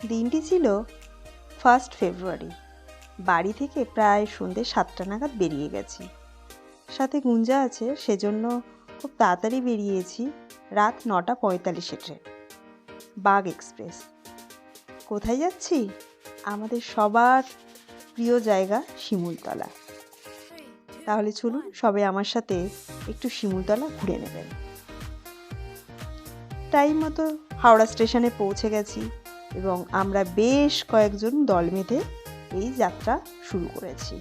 দিনটি ছিল 1 ফেব্রুয়ারি। বাড়ি থেকে প্রায় সন্ধ্যে 7টা নাগাদ বেরিয়ে গেছি। সাথে গুঞ্জা আছে, সেজন্য খুব তাড়াতাড়ি বেরিয়েছি। রাত 9:45 ট্রেন, বাগ এক্সপ্রেস। কোথায় যাচ্ছি? আমাদের সবার প্রিয় জায়গা শিমুলতলা। তাহলে চলুন সবাই আমার সাথে একটু শিমুলতলা ঘুরে নেবেন। টাইম মতো হাওড়া স্টেশনে পৌঁছে গেছি এবং আমরা বেশ কয়েকজন দল বেঁধে এই যাত্রা শুরু করেছি।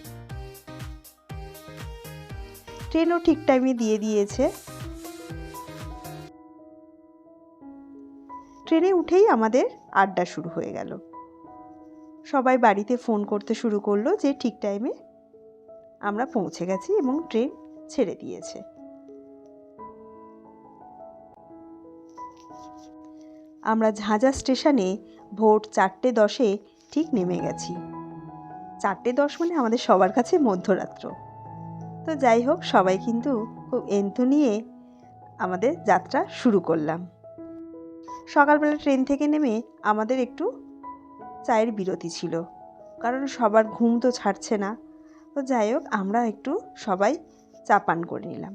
ট্রেনও ঠিক টাইমে দিয়ে দিয়েছে। ট্রেনে উঠেই আমাদের আড্ডা শুরু হয়ে গেল। সবাই বাড়িতে ফোন করতে শুরু করলো যে ঠিক টাইমে আমরা পৌঁছে গেছি এবং ট্রেন ছেড়ে দিয়েছে। আমরা ঝাঁঝা স্টেশনে ভোর 4:10 ঠিক নেমে গেছি। 4:10 মানে আমাদের সবার কাছে মধ্যরাত্র। তো যাই হোক, সবাই কিন্তু খুব এন্থু নিয়ে আমাদের যাত্রা শুরু করলাম। সকালবেলা ট্রেন থেকে নেমে আমাদের একটু চায়ের বিরতি ছিল, কারণ সবার ঘুম তো ছাড়ছে না। তো যাই হোক, আমরা একটু সবাই চা পান করে নিলাম।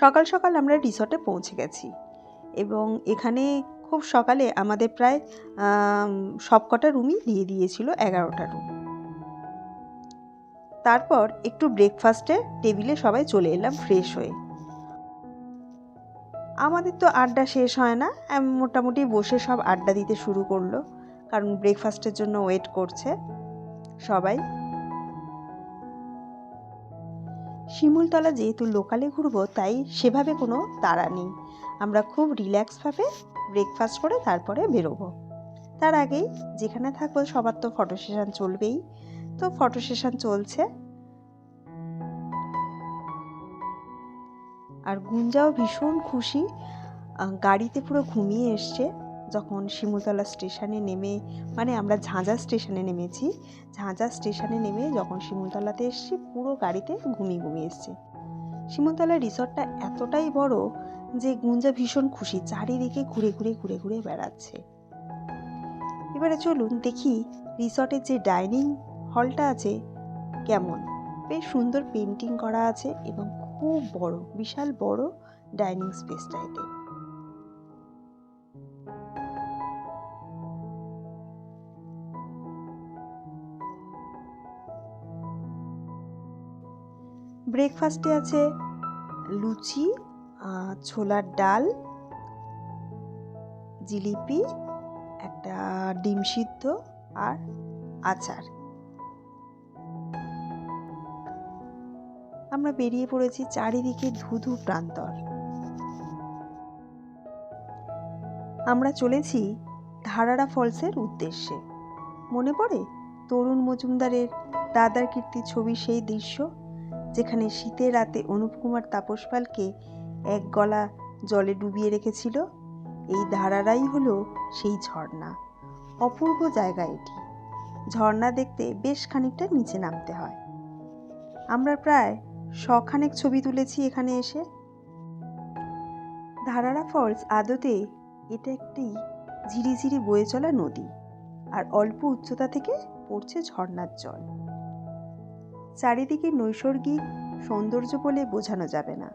সকাল সকাল আমরা রিসর্টে পৌঁছে গেছি এবং এখানে খুব সকালে আমাদের প্রায় সবকটা রুমই দিয়ে দিয়েছিল, 11টা রুম। তারপর একটু ব্রেকফাস্টে টেবিলে সবাই চলে এলাম ফ্রেশ হয়ে। আমাদের তো আড্ডা শেষ হয় না, মোটামুটি বসে সব আড্ডা দিতে শুরু করলো, কারণ ব্রেকফাস্টের জন্য ওয়েট করছে সবাই। শিমুলতলা যেহেতু লোকালে ঘুরবো, তাই সেভাবে কোনো তাড়া নেই। আমরা খুব রিল্যাক্সভাবে ব্রেকফাস্ট করে তারপরে বেরোবো। তার আগেই যেখানে থাকবো সবার তো ফটো সেশন চলবেই। তো ফটো সেশন চলছে। আর গুঞ্জাও ভীষণ খুশি, গাড়িতে পুরো ঘুমিয়ে এসছে যখন শিমুলতলা স্টেশনে নেমে, মানে আমরা ঝাঁঝা স্টেশনে নেমেছি। ঝাঁঝা স্টেশনে নেমে যখন শিমুলতলাতে এসছি, পুরো গাড়িতে ঘুমিয়ে এসছে। শিমুলতলা রিসর্টটা এতটাই বড় যে গুঞ্জা ভীষণ খুশি, চারিদিকে ঘুরে ঘুরে বেড়াচ্ছে। এবারে চলুন দেখি রিসর্টের যে ডাইনিং হলটা আছে কেমন। বেশ সুন্দর পেন্টিং করা আছে এবং খুব বড়, বিশাল বড় ডাইনিং স্পেসটা এতে। ব্রেকফাস্টে আছে লুচি, ছোলার ডাল, জিলিপি, একটা ডিম সিদ্ধ আর আচার। আমরা বেরিয়ে পড়েছি, চারিদিকে ধুধু প্রান্তর। আমরা চলেছি ধারারা ফলসের উদ্দেশ্যে। মনে পড়ে তরুণ মজুমদারের দাদার কীর্তি ছবির সেই দৃশ্য, যেখানে শীতের রাতে অনুপ কুমার তাপস পালকে এক গলা জলে ডুবিয়ে রেখেছিল। এই ধারারাই হলো সেই ঝর্ণা। অপূর্ব জায়গা এটি। ঝর্ণা দেখতে বেশ খানিকটা নিচে নামতে হয়। আমরা প্রায় 100 ছবি তুলেছি এখানে এসে। ধারারা ফলস আদতে এটা একটি ঝিরিঝিরি বয়ে চলা নদী, আর অল্প উচ্চতা থেকে পড়ছে ঝর্ণার জল। চারিদিকে নৈসর্গিক সৌন্দর্য বলে বোঝানো যাবে না।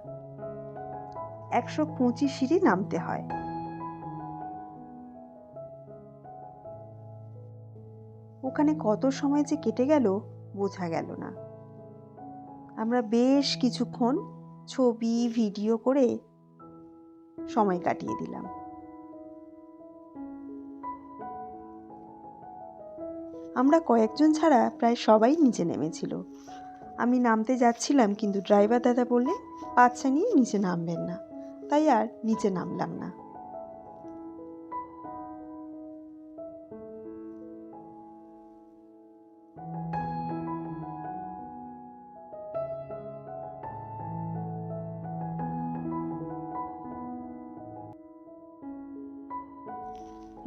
125 সিঁড়ি নামতে হয়। ওখানে কত সময় যে কেটে গেল বোঝা গেল না। আমরা বেশ কিছুক্ষণ ছবি ভিডিও করে সময় কাটিয়ে দিলাম। আমরা কয়েকজন ছাড়া প্রায় সবাই নিচে নেমেছিল। আমি নামতে যাচ্ছিলাম, কিন্তু ড্রাইভার দাদা বললেন বাচ্চা নিয়ে নিচে নামবেন না, তাই আর নিচে নামলাম না।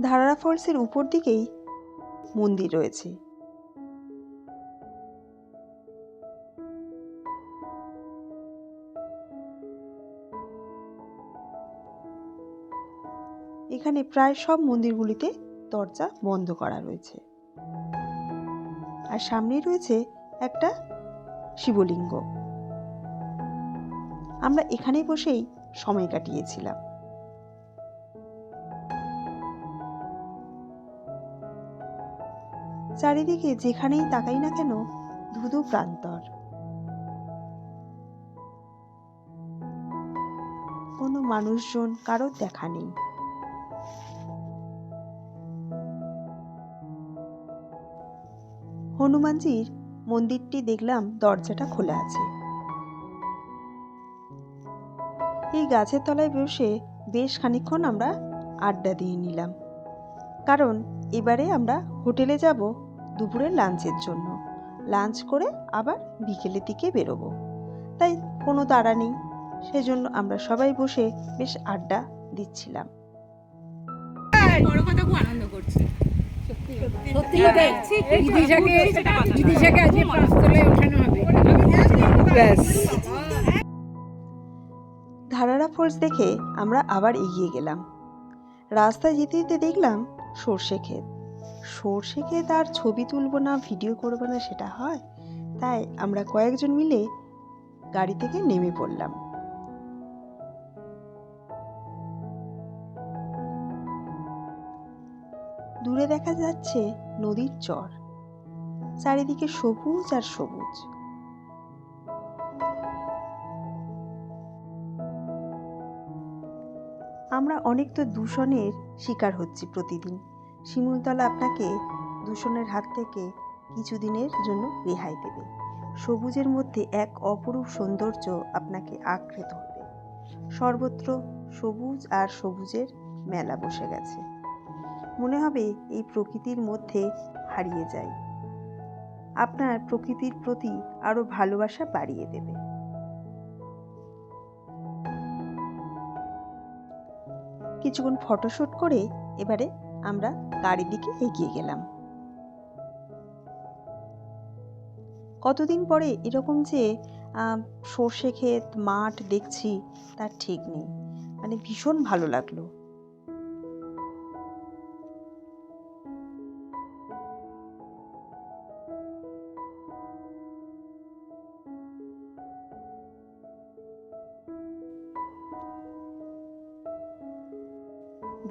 ধারারা ফলসের উপর দিকেই মন্দির রয়েছে। এখানে প্রায় সব মন্দিরগুলিতে দরজা বন্ধ করা রয়েছে। আর সামনেই রয়েছে একটা শিবলিঙ্গ। আমরা এখানে বসেই সময় কাটিয়েছিলাম। চারিদিকে যেখানেই তাকাই না কেন ধুধু প্রান্তর, কোনো মানুষজন কারোর দেখা নেই। হনুমানজির মন্দিরটি দেখলাম দরজাটা খোলা আছে। এই গাছের তলায় বসে বেশ খানিকক্ষণ আমরা আড্ডা দিয়ে নিলাম, কারণ এবারে আমরা হোটেলে যাব দুপুরের লাঞ্চের জন্য। লাঞ্চ করে আবার বিকেলের দিকে বেরোবো, তাই কোনো তাড়া নেই। সেজন্য আমরা সবাই বসে বেশ আড্ডা দিচ্ছিলাম। বড় কথা, খুব আনন্দ করছি। ধারারা ফলস দেখে আমরা আবার এগিয়ে গেলাম। রাস্তায় যেতে যেতে দেখলাম সর্ষে ক্ষেত। সর্ষে ক্ষেত আর ছবি তুলব না, ভিডিও করব না, সেটা হয়? তাই আমরা কয়েকজন মিলে গাড়ি থেকে নেমে পড়লাম। দূরে দেখা যাচ্ছে নদীর চর, চারিদিকে সবুজ আর সবুজ। আমরা অনেক তো দূষণের শিকার হচ্ছি প্রতিদিন। শিমুলতলা আপনাকে দূষণের হাত থেকে কিছুদিনের জন্য রেহাই দেবে। সবুজের মধ্যে এক অপরূপ সৌন্দর্য আপনাকে আঁকড়ে ধরবে। সর্বত্র সবুজ আর সবুজের মেলা বসে গেছে। মনে হবে এই প্রকৃতির মধ্যে হারিয়ে যাই। আপনার প্রকৃতির প্রতি আরো ভালোবাসা বাড়িয়ে দেবে। কিছুক্ষণ ফটোশুট করে এবারে আমরা গাড়ির দিকে এগিয়ে গেলাম। কতদিন পরে এরকম যে সর্ষে ক্ষেত মাঠ দেখছি তার ঠিক নেই, মানে ভীষণ ভালো লাগলো।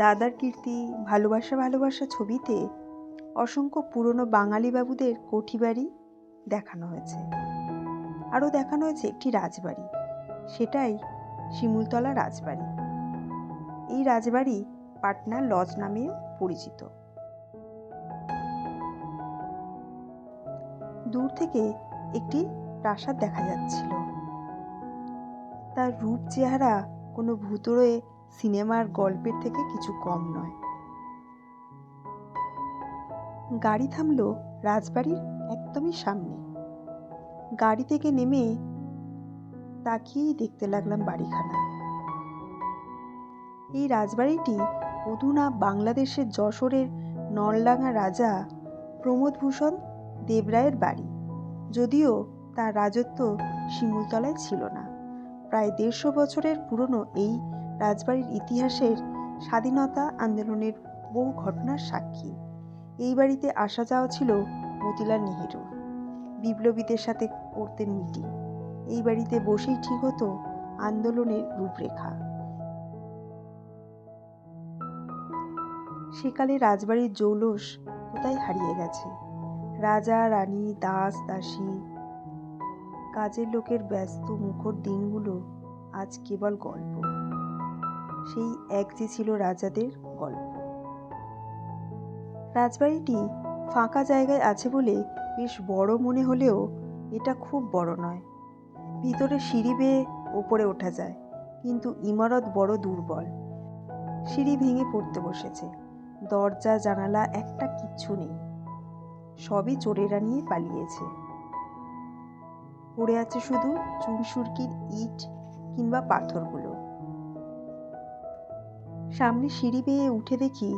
দাদার কীর্তি ভালোবাসা ভালোবাসা ছবিতে অসংখ্য পুরনো বাঙালি বাবুদের কোঠিবাড়ি দেখানো হয়েছে। আরও দেখানো হয়েছে একটি রাজবাড়ি, সেটাই শিমুলতলা রাজবাড়ি। এই রাজবাড়ি পাটনা লজ নামেও পরিচিত। দূর থেকে একটি প্রাসাদ দেখা যাচ্ছিল। তার রূপ চেহারা কোনো ভুতুড়ে সিনেমার গল্পের থেকে কিছু কম নয়। গাড়ি থামলো রাজবাড়ির একদমই সামনে। গাড়ি থেকে নেমে তাকিয়েই দেখতে লাগলাম বাড়িখানা। এই রাজবাড়িটি অধুনা বাংলাদেশের যশোরের নলডাঙ্গা রাজা প্রমোদভূষণ দেবরায়ের বাড়ি। যদিও তার রাজত্ব শিমুলতলায় ছিল না। প্রায় 150 বছরের পুরনো এই রাজবাড়ির ইতিহাসের স্বাধীনতা আন্দোলনের বহু ঘটনার সাক্ষী। এই বাড়িতে আসা যাওয়া ছিল মতিলাল নেহেরুর। বিপ্লবীদের সাথে করতেন মিটিং। এই বাড়িতে বসেই ঠিক হতো আন্দোলনের রূপরেখা। সেকালে রাজবাড়ির জৌলস কোথায় হারিয়ে গেছে। রাজা রানী দাস দাসী কাজের লোকের ব্যস্ত মুখর দিনগুলো আজ কেবল গল্প। সেই এক যে ছিল রাজাদের গল্প। রাজবাড়িটি ফাঁকা জায়গায় আছে বলে বেশ বড় মনে হলেও এটা খুব বড় নয়। ভিতরে সিঁড়ি বেয়ে ওপরে ওঠা যায়, কিন্তু ইমারত বড় দুর্বল। সিঁড়ি ভেঙে পড়তে বসেছে। দরজা জানালা একটা কিচ্ছু নেই, সবই চোরেরা নিয়ে পালিয়েছে। পড়ে আছে শুধু চুনসুরকির ইট কিংবা পাথরগুলো। সামনে সিঁড়ি বেয়ে উঠে দেখি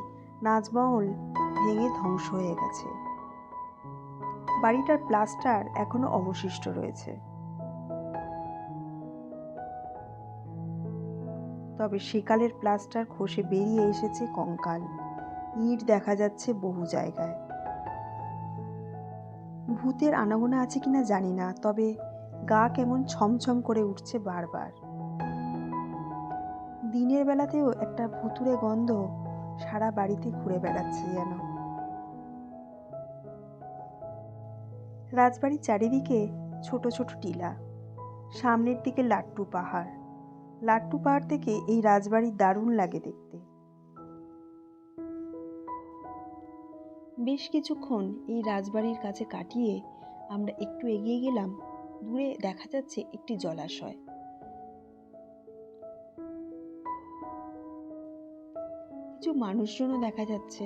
নাজমহল ভেঙে ধ্বংস হয়ে গেছে। বাড়িটার প্লাস্টার এখনো অবশিষ্ট রয়েছে। তবে সেকালের প্লাস্টার খসে বেরিয়ে এসেছে কঙ্কাল। ইট দেখা যাচ্ছে বহু জায়গায়। ভূতের আনাগোনা আছে কিনা জানি না, তবে গা কেমন ছমছম করে উঠছে বারবার। দিনের বেলাতেও একটা ভুতুড়ে গন্ধ সারা বাড়িতে ঘুরে বেড়াচ্ছে যেন। রাজবাড়ির চারিদিকে ছোট ছোট টিলা, সামনের দিকে লাট্টু পাহাড়। লাট্টু পাহাড় থেকে এই রাজবাড়ি দারুণ লাগে দেখতে। বেশ কিছুক্ষণ এই রাজবাড়ির কাছে কাটিয়ে আমরা একটু এগিয়ে গেলাম। দূরে দেখা যাচ্ছে একটি জলাশয়। কিছু মানুষজনও দেখা যাচ্ছে,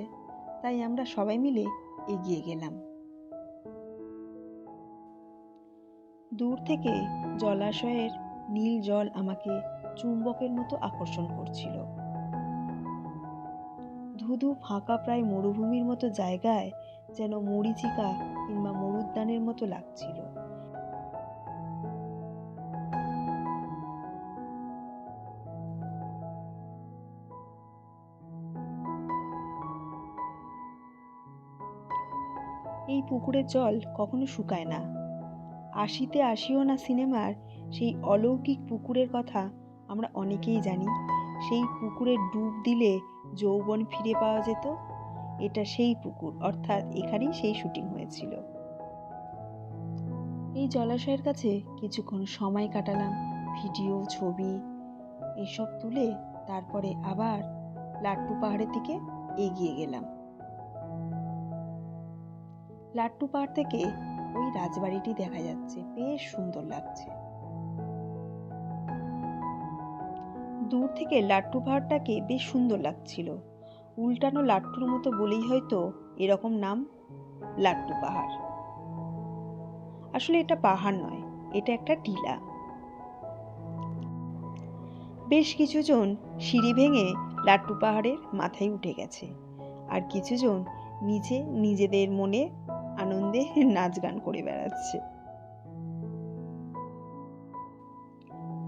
তাই আমরা সবাই মিলে এগিয়ে গেলাম। দূর থেকে জলাশয়ের নীল জল আমাকে চুম্বকের মতো আকর্ষণ করছিল। ধুধু ফাঁকা প্রায় মরুভূমির মতো জায়গায় যেন মরীচিকা কিংবা মরুদ্যানের মতো লাগছিল। এই পুকুরের জল কখনো শুকায় না। আসিতে আসিও না সিনেমার সেই অলৌকিক পুকুরের কথা আমরা অনেকেই জানি। সেই পুকুরে ডুব দিলে যৌবন ফিরে পাওয়া যেত। এটা সেই পুকুর, অর্থাৎ এখানেই সেই শুটিং হয়েছিল। এই জলাশয়ের কাছে কিছুক্ষণ সময় কাটালাম, ভিডিও, ছবি এসব তুলে তারপরে আবার লাট্টু পাহাড়ের দিকে এগিয়ে গেলাম। লাট্টু পাহাড় থেকে ওই রাজবাড়িটি দেখা যাচ্ছে, বেশ সুন্দর লাগছে। দূর থেকে লাট্টু পাহাড়টাকে বেশ সুন্দর লাগছিল। উল্টানো লাট্টুর মতো বলেই হয়তো এরকম নাম লাট্টু পাহাড়। আসলে এটা পাহাড় নয়, এটা একটা টিলা। বেশ কিছুজন সিঁড়ি ভেঙে লাট্টু পাহাড়ের মাথায় উঠে গেছে, আর কিছুজন নিজেদের মনে আনন্দে নাচ গান করে বেড়াচ্ছে।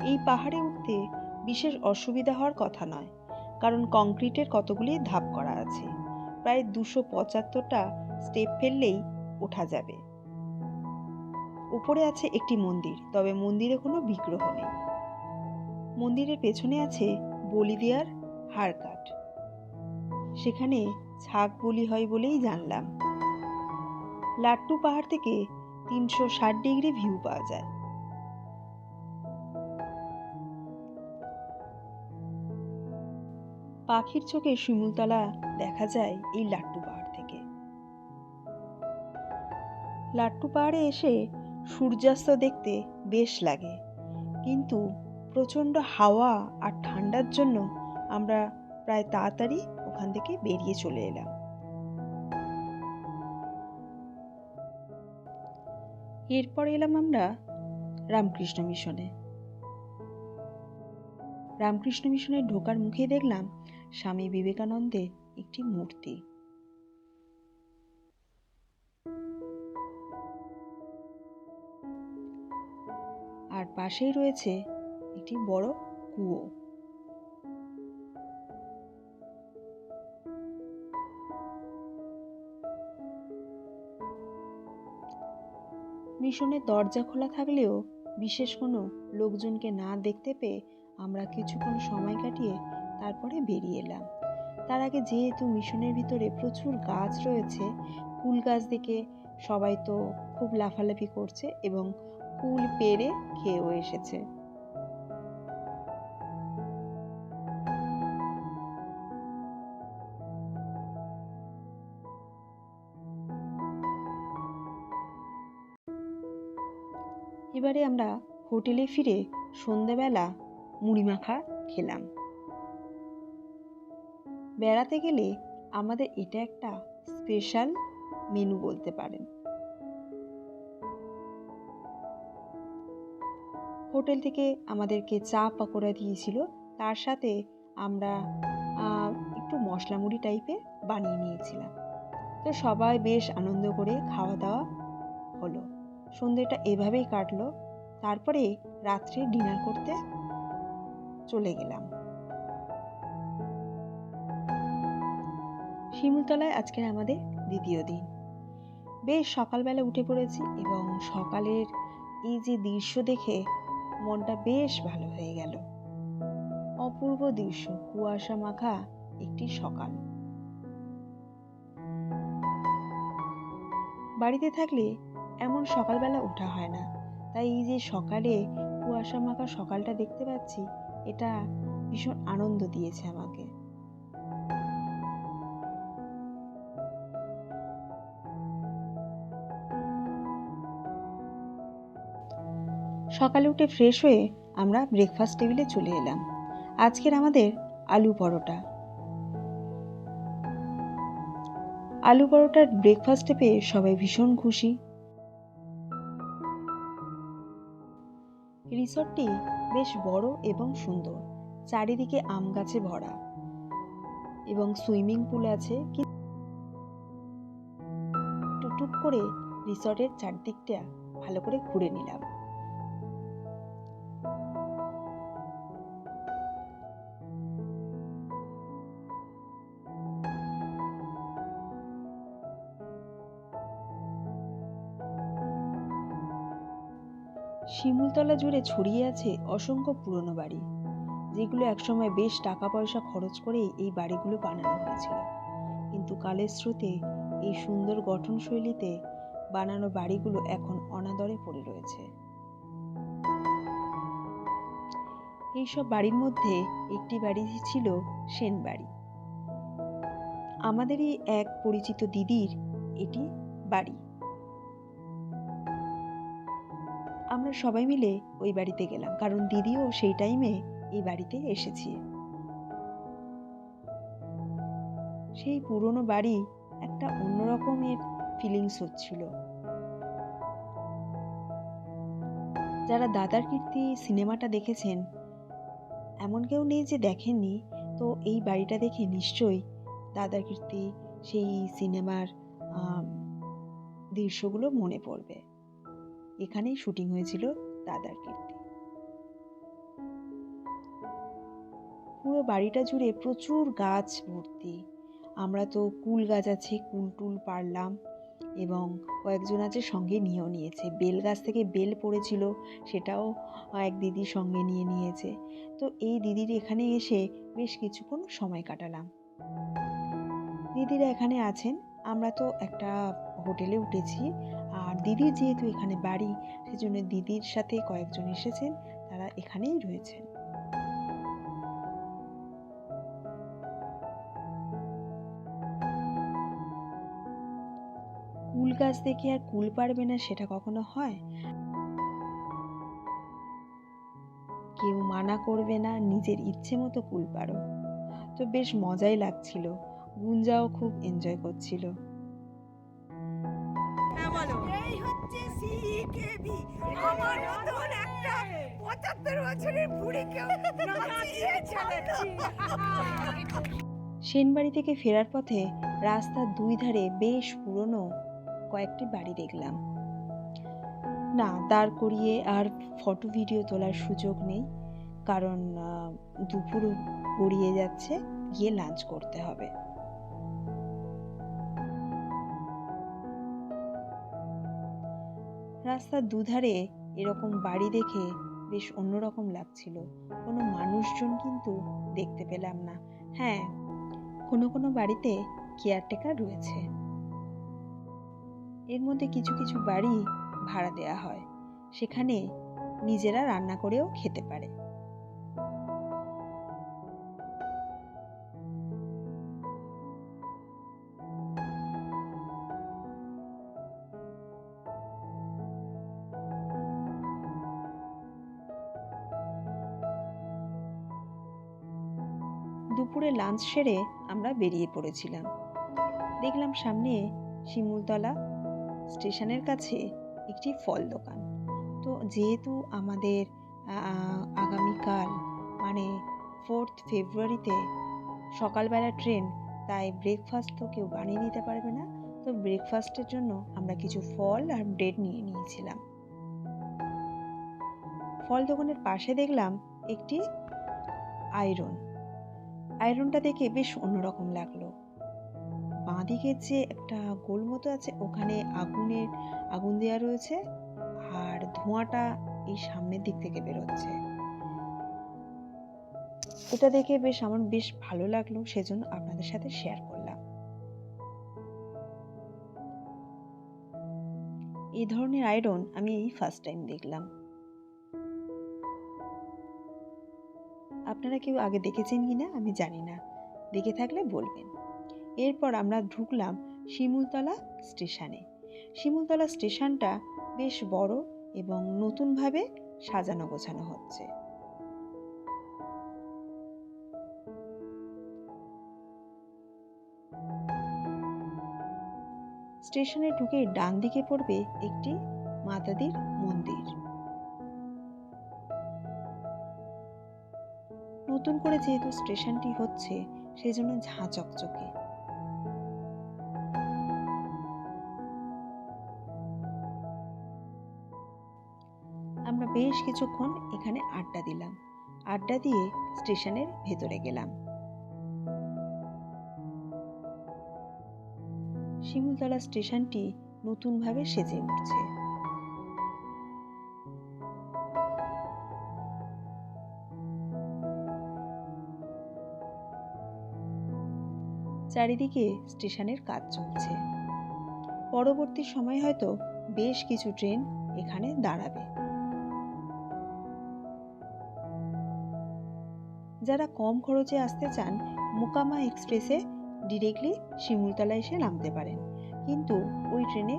এই পাহাড়ে উঠতে বিশেষ অসুবিধা হওয়ার কথা নয়, কারণ কংক্রিটের কতগুলি ধাপ করা আছে। প্রায় 275টা স্টেপ ফেললেই ওঠা যাবে। উপরে আছে একটি মন্দির, তবে মন্দিরে কোনো বিগ্রহ নেই। মন্দিরের পেছনে আছে বলি দেওয়ার হাড়কাঠ। সেখানে ছাগ বলি হয় বলেই জানলাম। লাট্টু পাহাড় থেকে 360 ডিগ্রি ভিউ পাওয়া যায়। পাখির চোখে শিমুলতলা দেখা যায় এই লাট্টু পাহাড় থেকে। লাট্টু পাহাড়ে এসে সূর্যাস্ত দেখতে বেশ লাগে, কিন্তু প্রচণ্ড হাওয়া আর ঠান্ডার জন্য আমরা প্রায় তাড়াতাড়ি ওখান থেকে বেরিয়ে চলে এলাম। এরপর এলাম আমরা রামকৃষ্ণ মিশনে। রামকৃষ্ণ মিশনে ঢোকার মুখে দেখলাম স্বামী বিবেকানন্দের একটি মূর্তি। আর পাশেই রয়েছে একটি বড় কুয়ো। মিশনের দরজা খোলা থাকলেও বিশেষ কোনো লোকজনকে না দেখতে পেয়ে আমরা কিছুক্ষণ সময় কাটিয়ে তারপরে বেরিয়ে এলাম। তার আগে যেহেতু মিশনের ভিতরে প্রচুর গাছ রয়েছে, কুল গাছ দেখে সবাই তো খুব লাফালাফি করছে এবং কুল পেড়ে খেয়েও এসেছে। এবারে আমরা হোটেলে ফিরে সন্ধ্যাবেলা মুড়ি মাখা খেলাম। বেড়াতে গেলে আমাদের এটা একটা স্পেশাল মেনু বলতে পারেন। হোটেল থেকে আমাদেরকে চা পকোড়া দিয়েছিল, তার সাথে আমরা একটু মশলা মুড়ি টাইপের বানিয়ে নিয়েছিলাম। তো সবাই বেশ আনন্দ করে খাওয়া দাওয়া হলো। সন্ধ্যেটা এভাবেই কাটলো। তারপরে রাত্রে ডিনার করতে চলে গেলাম। শিমুলতলায় আজকের আমাদের দ্বিতীয় দিন। বেশ সকালবেলা উঠে পড়েছি এবং সকালের এই যে দৃশ্য দেখে মনটা বেশ ভালো হয়ে গেল। অপূর্ব দৃশ্য, কুয়াশা মাখা একটি সকাল। বাড়িতে থাকলে এমন সকালবেলা ওঠা হয় না, তাই এই যে সকালে কুয়াশা মাখা সকালটা দেখতে পাচ্ছি, এটা ভীষণ আনন্দ দিয়েছে আমাকে। সকালে উঠে ফ্রেশ হয়ে আমরা ব্রেকফাস্ট টেবিলে চলে এলাম। আজকের আমাদের আলু পরোটা। আলু পরোটার ব্রেকফাস্টে পেয়ে সবাই ভীষণ খুশি। রিসর্টটি বেশ বড় এবং সুন্দর, চারিদিকে আম গাছে ভরা এবং সুইমিং পুল আছে। টুকটুক করে রিসর্টের চারদিকটা ভালো করে ঘুরে নিলাম। শিমুলতলা জুড়ে ছড়িয়ে আছে অসংখ্য পুরনো বাড়ি, যেগুলো একসময় বেশ টাকা পয়সা খরচ করে এই বাড়িগুলো বানানো হয়েছিল, কিন্তু কালের স্রোতে এই সুন্দর গঠনশৈলীতে বানানো বাড়িগুলো এখন অনাদরে পড়ে রয়েছে। এইসব বাড়ির মধ্যে একটি বাড়ি ছিল সেন বাড়ি। আমাদেরই এক পরিচিত দিদির এটি বাড়ি। আমরা সবাই মিলে ওই বাড়িতে গেলাম, কারণ দিদিও সেই টাইমে এই বাড়িতে এসেছে। সেই পুরনো বাড়ি একটা অন্যরকমের ফিলিংস হচ্ছিল। যারা দাদার কীর্তি সিনেমাটা দেখেছেন, এমন কেউ নেই যে দেখেননি, তো এই বাড়িটা দেখে নিশ্চয়ই দাদার কীর্তি সেই সিনেমার দৃশ্যগুলো মনে পড়বে। এখানেই শুটিং হয়েছিল দাদার কীর্তি। পুরো বাড়িটা জুড়ে প্রচুর গাছ ভর্তি। আমরা তো কুল গাছ আছে, কুল টুল পারলাম এবং কয়েকজন আছে সঙ্গে নিয়েও নিয়েছে। বেল গাছ থেকে বেল পড়েছিল, সেটাও এক দিদির সঙ্গে নিয়ে নিয়েছে। তো এই দিদির এখানে এসে বেশ কিছুক্ষণ সময় কাটালাম। দিদিরা এখানে আছেন, আমরা তো একটা হোটেলে উঠেছি, আর দিদির যেহেতু এখানে বাড়ি, সেজন্য দিদির সাথে কয়েকজন এসেছেন, তারা এখানেই রয়েছেন। কুল গাছ দেখে আর কুল পারবে না সেটা কখনো হয়? কেউ মানা করবে না, নিজের ইচ্ছে মতো কুল পারো। তো বেশ মজাই লাগছিল, গুঞ্জাও খুব এনজয় করছিল। এই হচ্ছে সিকেবি, আমার মতন একটা 75 বছরের বুড়িকেও নাচিয়ে চলেছি। সেনবাড়ি থেকে ফেরার পথে রাস্তার দুই ধারে বেশ পুরনো কয়েকটি বাড়ি দেখলাম। না, দাঁড় করিয়ে আর ফটো ভিডিও তোলার সুযোগ নেই, কারণ দুপুর গড়িয়ে যাচ্ছে, গিয়ে লাঞ্চ করতে হবে। রাস্তার দুধারে এরকম বাড়ি দেখে বেশ অন্যরকম লাগছিল। কোনো মানুষজন কিন্তু দেখতে পেলাম না। হ্যাঁ, কোনো কোনো বাড়িতে কেয়ারটেকার রয়েছে। এর মধ্যে কিছু কিছু বাড়ি ভাড়া দেয়া হয়, সেখানে নিজেরা রান্না করেও খেতে পারে। দুপুরে লাঞ্চ সেরে আমরা বেরিয়ে পড়েছিলাম। দেখলাম সামনে শিমুলতলা স্টেশনের কাছে একটি ফল দোকান। তো যেহেতু আমাদের আগামীকাল মানে 4th ফেব্রুয়ারিতে সকালবেলা ট্রেন, তাই ব্রেকফাস্ট তো কেউ বানিয়ে নিতে পারবে না। তো ব্রেকফাস্টের জন্য আমরা কিছু ফল আর ব্রেড নিয়ে নিয়েছিলাম। ফল দোকানের পাশে দেখলাম একটি আয়রনটা দেখে বেশ অন্যরকম লাগলো। বাঁ দিকের যে একটা গোল মতো আছে ওখানে আগুন দেওয়া রয়েছে, আর ধোঁয়াটা এই সামনের দিক থেকে বেরোচ্ছে। এটা দেখে আমার বেশ ভালো লাগলো, সেজন্য আপনাদের সাথে শেয়ার করলাম। এই ধরনের আয়রন আমি এই ফার্স্ট টাইম দেখলাম। আপনারা কেউ আগে দেখেছেন কিনা আমি জানি না, দেখে থাকলে বলবেন। এরপর আমরা ঢুকলাম শিমুলতলা স্টেশনে। শিমুলতলা স্টেশনটা বেশ বড় এবং নতুনভাবে সাজানো গোছানো হচ্ছে। স্টেশনে ঢুকে ডান দিকে পড়বে একটি মাতাদির মন্দির। নতুন করে যেহেতু স্টেশনটি হচ্ছে সেজন্য ঝাঁ চকচকে। আমরা বেশ কিছুক্ষণ এখানে আড্ডা দিলাম। আড্ডা দিয়ে স্টেশনের ভেতরে গেলাম। শিমুলতলা স্টেশনটি নতুনভাবে সেজে উঠছে। চারিদিকে স্টেশনের কাজ চলছে। পরবর্তী সময় হয়তো বেশ কিছু ট্রেন এখানে দাঁড়াবে। যারা কম খরচে আসতে চান মোকামা এক্সপ্রেসে ডিরেক্টলি শিমুলতলা এসে নামতে পারেন, কিন্তু ওই ট্রেনে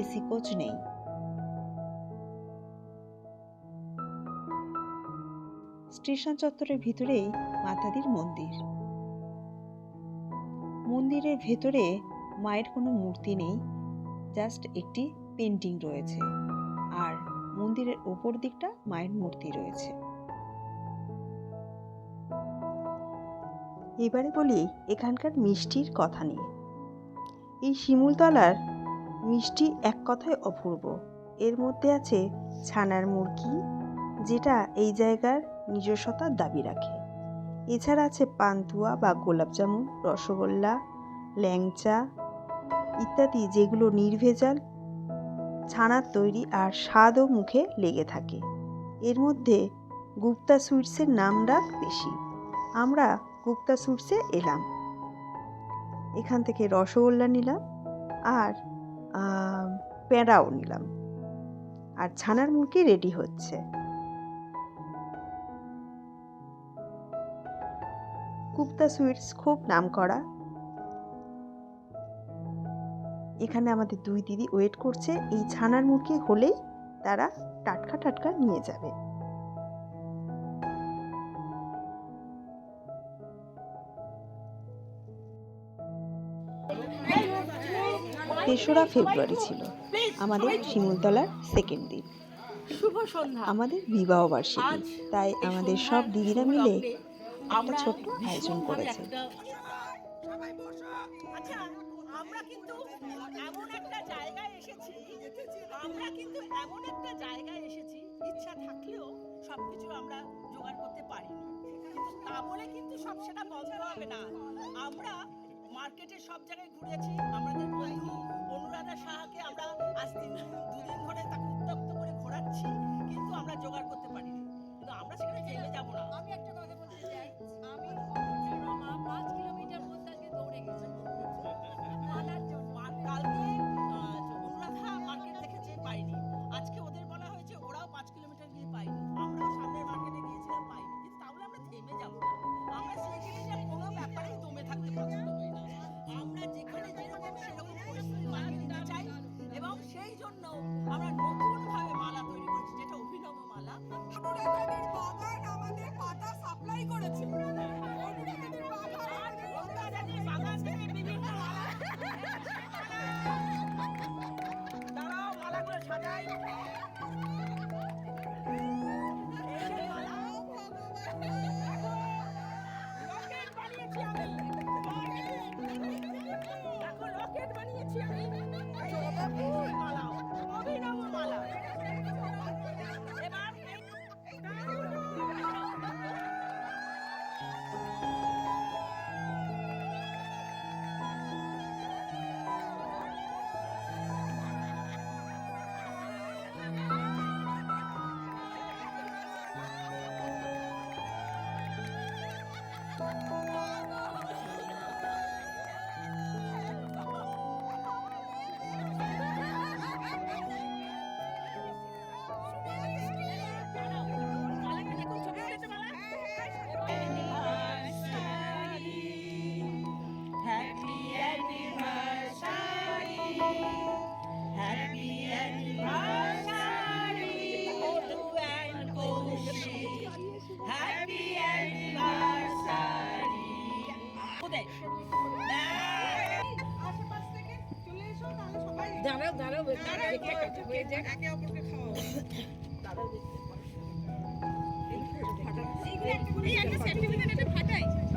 এসি কোচ নেই। স্টেশন চত্বরের ভিতরেই মাতাদির মন্দির। মন্দিরের ভেতরে মায়ের কোনো মূর্তি নেই, জাস্ট একটি পেন্টিং রয়েছে, আর মন্দিরের ওপর দিকটা মায়ের মূর্তি রয়েছে। এবারে বলি এখানকার মিষ্টির কথা নিয়ে। এই শিমুলতলার মিষ্টি এক কথায় অপূর্ব। এর মধ্যে আছে ছানার মুরগি, যেটা এই জায়গার নিজস্বতার দাবি রাখে। এছাড়া আছে পান্তুয়া বা গোলাপজামুন, রসগোল্লা, ল্যাংচা ইত্যাদি, যেগুলো নির্ভেজাল ছানার তৈরি আর স্বাদও মুখে লেগে থাকে। এর মধ্যে গুপ্তা সুইটসের নাম ডাক বেশি। আমরা গুপ্তা সুইটসে এলাম, এখান থেকে রসগোল্লা নিলাম আর প্যাঁড়াও নিলাম, আর ছানার মুরগি রেডি হচ্ছে। গুপ্তা সুইটস খুব নামকরা। এখানে আমাদের দুই দিদি ওয়েট করছে, এই ছানার মুরগি হলেই তারা টাটকা টাটকা নিয়ে যাবে। ৩রা ফেব্রুয়ারি ছিল আমাদের শিমুলতলার সেকেন্ড দিন। শুভ সন্ধ্যা। আমাদের বিবাহ বার্ষিকী, তাই আমাদের সব দিদিরা মিলে একটা ছোট্ট আয়োজন করেছে। আচ্ছা, আমরা কিন্তু এমন একটা জায়গায় এসেছি, ইচ্ছা থাকলেও সবকিছু আমরা জোগাড় করতে পারিনি, কিন্তু তা বলে কিন্তু সব সেটা বন্ধ হবে না। আমরা মার্কেটে সব জায়গায় ঘুরেছি, আমাদের বন্ধু অনুরাধা সাহাকে আমরা আজ দুদিন ধরে তাকে উত্তপ্ত করে ঘোরাচ্ছি, কিন্তু আমরা জোগাড় করতে পারিনি। কিন্তু আমরা সেখানে থেমে যাব না। আমি একটা কথা বলতে চাই, আমি 5 কিলোমিটার মধ্যে দৌড়ে গেছি কালকে। অনুরাধা মার্কেট দেখেছে, পাইনি। আজকে ওদের বলা হয়েছে ওরাও 5 কিলোমিটার গিয়ে পাইনি, আমরাও সামনের মার্কেটে গিয়েছিলাম, পাইনি। কিন্তু তাহলে আমরা থেমে যাব না। আমরা সেই জিনিসের কোনো ব্যাপারেই দমে থাকতে পছন্দ করি না। আমরা যেখানে যেরকম সেরকম পরিস্থিতি মানিয়ে নিতে চাই, এবং সেই জন্য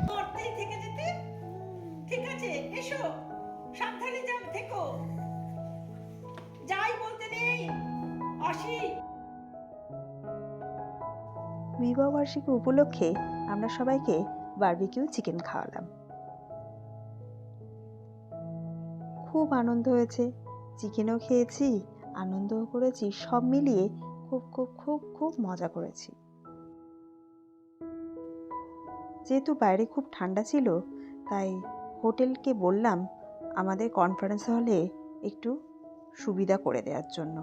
করতেই থেকে যেতে। ঠিক আছে, এসো, সাবধানে থেকো। যাই বলতে নেই, আসি। বিবাহবার্ষিকী উপলক্ষে আমরা সবাইকে বারবিকিউ চিকেন খাওয়ালাম। খুব আনন্দ হয়েছে, চিকেনও খেয়েছি, আনন্দও করেছি, সব মিলিয়ে খুব খুব খুব খুব মজা করেছি। যেহেতু বাইরে খুব ঠান্ডা ছিল, তাই হোটেলকে বললাম আমাদের কনফারেন্স হলে একটু সুবিধা করে দেওয়ার জন্য।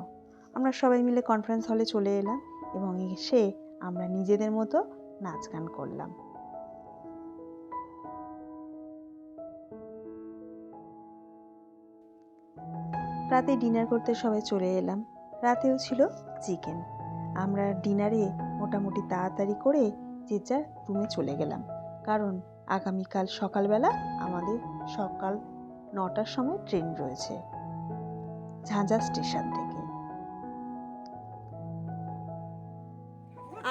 আমরা সবাই মিলে কনফারেন্স হলে চলে এলাম এবং এসে আমরা নিজেদের মতো নাচ গান করলাম। রাতে ডিনার করতে সবাই চলে এলাম। রাতেও ছিল চিকেন। আমরা ডিনারে মোটামুটি তাড়াতাড়ি করে যে যার রুমে চলে গেলাম, কারণ আগামীকাল সকালবেলা আমাদের সকাল 9টার সময় ট্রেন রয়েছে ঝাঁঝা স্টেশন থেকে।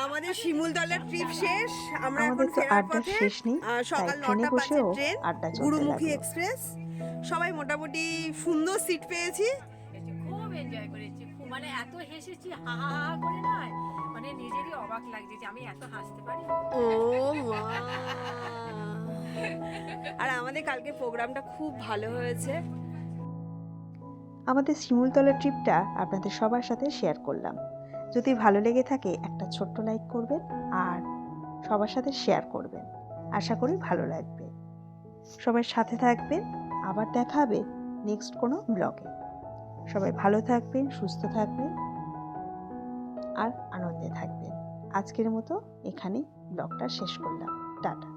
আমাদের শিমুলতলার ট্রিপ শেষ। আমরা এখন আমাদের তো ফেরার আড্ডার পথে। শেষ নেই, তাই সকাল ট্রেনে 9টা বসেও ট্রেন আড্ডা চলতে গুরুমুখী লাগলো। এক্সপ্রেস। সবাই মোটামুটি সুন্দর সিট পেয়েছি। খুব এনজয় করেছি, খুব মানে এত হেসেছি, হা হা হা করে নয়, মানে নিজেরই অবাক লাগছে যে আমি এত হাসতে পারি। ও মা! আর আমাদের কালকে প্রোগ্রামটা খুব ভালো হয়েছে। আমাদের শিমুলতলা ট্রিপটা আপনাদের সবার সাথে শেয়ার করলাম। যদি ভালো লেগে থাকে একটা ছোট্ট লাইক করবেন আর সবার সাথে শেয়ার করবেন। আশা করি ভালো লাগবে। সবাই সাথে থাকবেন। আবার দেখা হবে নেক্সট কোনো ব্লগে। সবাই ভালো থাকবেন, সুস্থ থাকবেন আর আনন্দে থাকবেন। আজকের মতো এখানেই ব্লগটা শেষ করলাম। টাটা।